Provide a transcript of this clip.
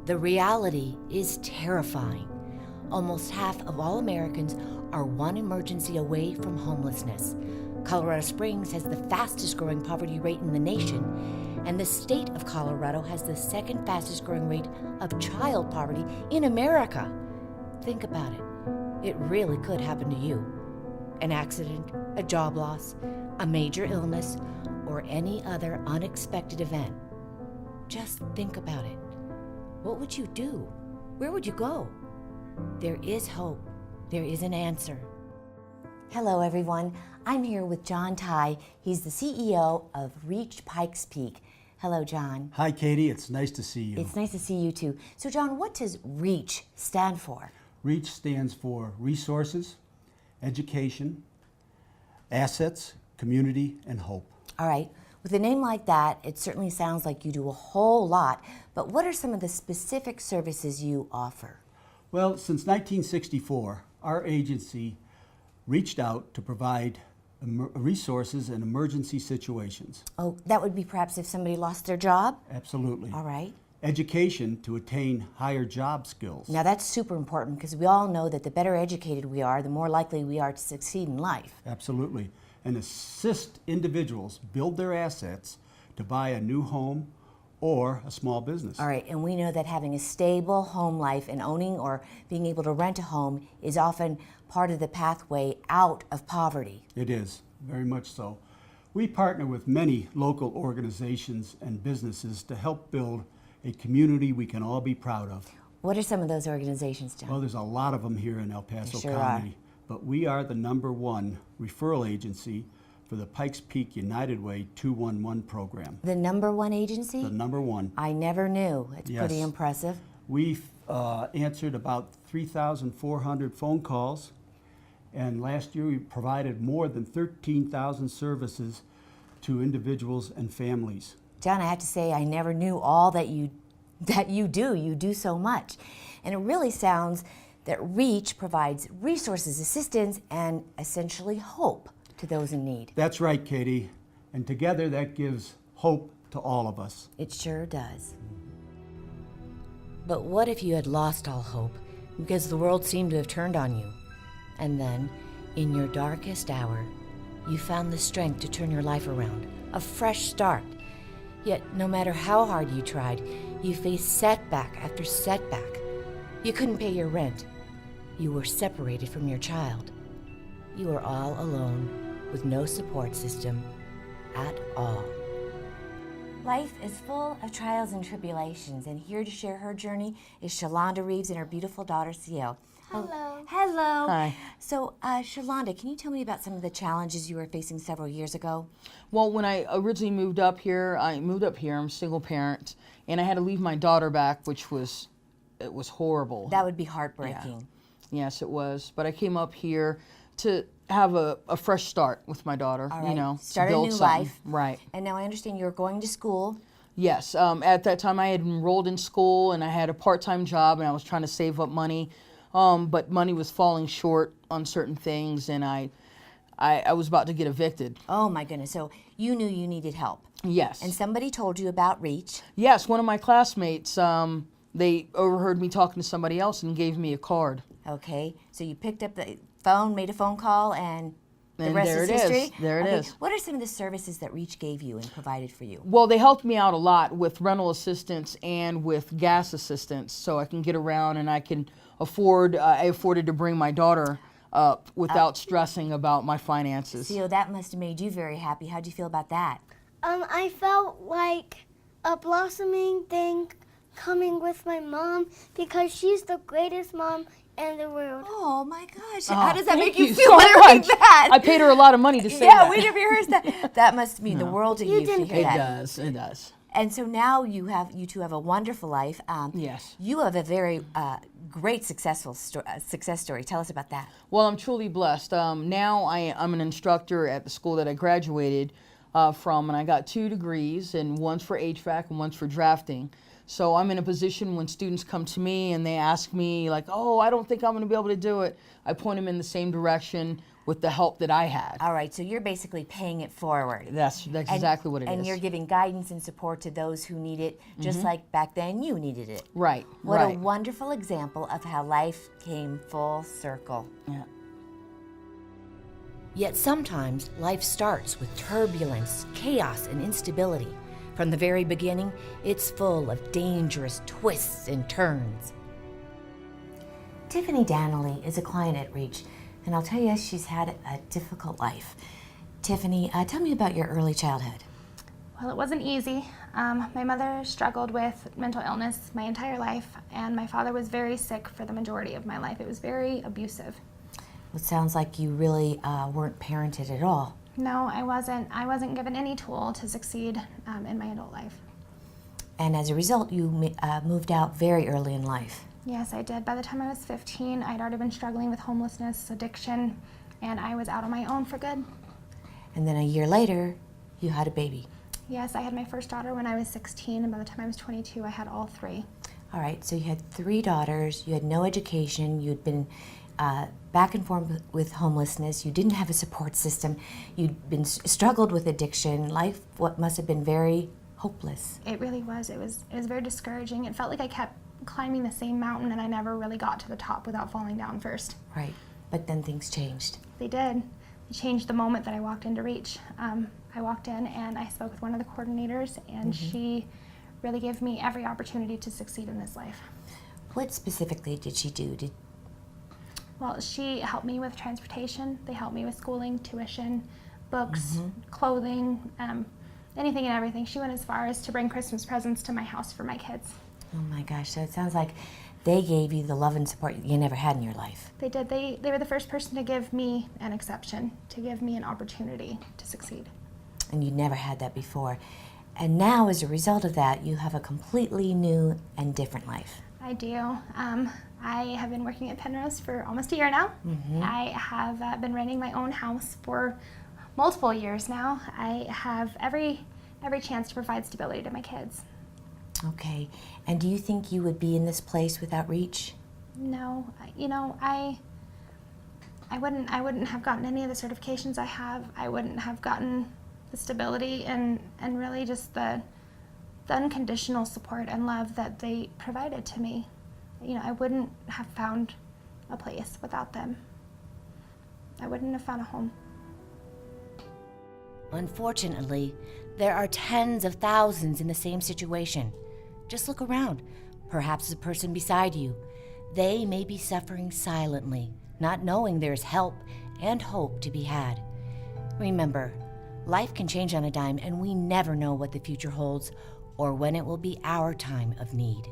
The reality is terrifying. Almost half of all Americans are one emergency away from homelessness. Colorado Springs has the fastest growing poverty rate in the nation, and the state of Colorado has the second fastest growing rate of child poverty in America. Think about it. It really could happen to you. An accident, a job loss, a major illness, or any other unexpected event. Just think about it. What would you do? Where would you go? There is hope. There is an answer. Hello, everyone. I'm here with John Ty. He's the CEO of Reach Pikes Peak. Hello, John. Hi, Katie. It's nice to see you. It's nice to see you, too. So, John, what does REACH stand for? REACH stands for Resources, Education, Assets, Community, and Hope. All right. With a name like that, it certainly sounds like you do a whole lot, but what are some of the specific services you offer? Well, since 1964, our agency reached out to provide resources in emergency situations. Oh, that would be perhaps if somebody lost their job? Absolutely. All right. Education to attain higher job skills. Now that's super important because we all know that the better educated we are, the more likely we are to succeed in life. Absolutely. And assist individuals build their assets to buy a new home or a small business. All right, and we know that having a stable home life and owning or being able to rent a home is often part of the pathway out of poverty. It is, very much so. We partner with many local organizations and businesses to help build a community we can all be proud of. What are some of those organizations, John? Well, there's a lot of them here in El Paso Sure County, but we are the #1 referral agency for the Pikes Peak United Way 211 program. The #1 agency? The #1. I never knew. It's Yes. pretty impressive. We've answered about 3,400 phone calls, and last year we provided more than 13,000 services to individuals and families. John, I have to say I never knew all that you do. You do so much. And it really sounds that REACH provides resources, assistance, and essentially hope to those in need. That's right, Katie. And together that gives hope to all of us. It sure does. But what if you had lost all hope because the world seemed to have turned on you? And then, in your darkest hour, you found the strength to turn your life around, a fresh start. Yet, no matter how hard you tried, you faced setback after setback. You couldn't pay your rent. You were separated from your child. You were all alone with no support system at all. Life is full of trials and tribulations, and here to share her journey is Shalonda Reeves and her beautiful daughter, Ciel. Hello. Hello. Hi. So, Shalonda, can you tell me about some of the challenges you were facing several years ago? Well, when I originally moved up here, I'm a single parent, and I had to leave my daughter back, which was horrible. That would be heartbreaking. Yeah. Yes, it was. But I came up here to have a fresh start with my daughter, All right. you know, Start to a build new something. life. Right. And now I understand you're going to school. Yes. At that time, I had enrolled in school, and I had a part-time job, and I was trying to save up money. But money was falling short on certain things, and I was about to get evicted. Oh my goodness, so you knew you needed help. Yes. And somebody told you about REACH. Yes, one of my classmates, they overheard me talking to somebody else and gave me a card. Okay, so you picked up the phone, made a phone call, and the rest there is it is. history? There it Okay, is. what are some of the services that REACH gave you and provided for you? Well, they helped me out a lot with rental assistance and with gas assistance, so I can get around and I afforded to bring my daughter up without stressing about my finances. Theo, that must have made you very happy. How'd you feel about that? I felt like a blossoming thing coming with my mom because she's the greatest mom in the world. Oh my gosh, Oh, how does that thank make you you feel so hearing much. that? I paid her a lot of money to say Yeah, that. we never rehearsed that. That must mean the world to you to didn't hear It that. does. It does. And so now you two have a wonderful life. Yes. You have a very great success story. Tell us about that. Well, I'm truly blessed. Now I'm an instructor at the school that I graduated from, and I got 2 degrees, and one's for HVAC and one's for drafting. So I'm in a position when students come to me and they ask me like, oh, I don't think I'm going to be able to do it. I point them in the same direction with the help that I had. All right, so you're basically paying it forward. That's exactly what it is. And you're giving guidance and support to those who need it, just like back then you needed it. Right, What right. a wonderful example of how life came full circle. Yeah. Yet sometimes life starts with turbulence, chaos, and instability. From the very beginning, it's full of dangerous twists and turns. Tiffany Danley is a client at Reach, and I'll tell you, she's had a difficult life. Tiffany, tell me about your early childhood. Well, it wasn't easy. My mother struggled with mental illness my entire life, and my father was very sick for the majority of my life. It was very abusive. It sounds like you really weren't parented at all. No, I wasn't. I wasn't given any tool to succeed in my adult life. And as a result, you moved out very early in life. Yes, I did. By the time I was 15, I'd already been struggling with homelessness, addiction, and I was out on my own for good. And then a year later, you had a baby. Yes, I had my first daughter when I was 16, and by the time I was 22, I had all three. All right, so you had 3 daughters, you had no education, you'd been back and forth with homelessness, you didn't have a support system, you'd been struggled with addiction. Life must have been very hopeless. It really was. It was very discouraging. It felt like I kept climbing the same mountain, and I never really got to the top without falling down first. Right, but then things changed. They did. They changed the moment that I walked into Reach. I walked in and I spoke with one of the coordinators, and she really gave me every opportunity to succeed in this life. What specifically did she do? Well, she helped me with transportation. They helped me with schooling, tuition, books, clothing, anything and everything. She went as far as to bring Christmas presents to my house for my kids. Oh my gosh, so it sounds like they gave you the love and support you never had in your life. They did. They were the first person to give me an exception, to give me an opportunity to succeed. And you never had that before. And now, as a result of that, you have a completely new and different life. I do. I have been working at Penrose for almost a year now. I have been renting my own house for multiple years now. I have every chance to provide stability to my kids. Okay, and do you think you would be in this place without Reach? No, I wouldn't have gotten any of the certifications I have. I wouldn't have gotten the stability and really just the unconditional support and love that they provided to me. I wouldn't have found a place without them. I wouldn't have found a home. Unfortunately, there are tens of thousands in the same situation. Just look around. Perhaps the person beside you. They may be suffering silently, not knowing there's help and hope to be had. Remember, life can change on a dime, and we never know what the future holds or when it will be our time of need.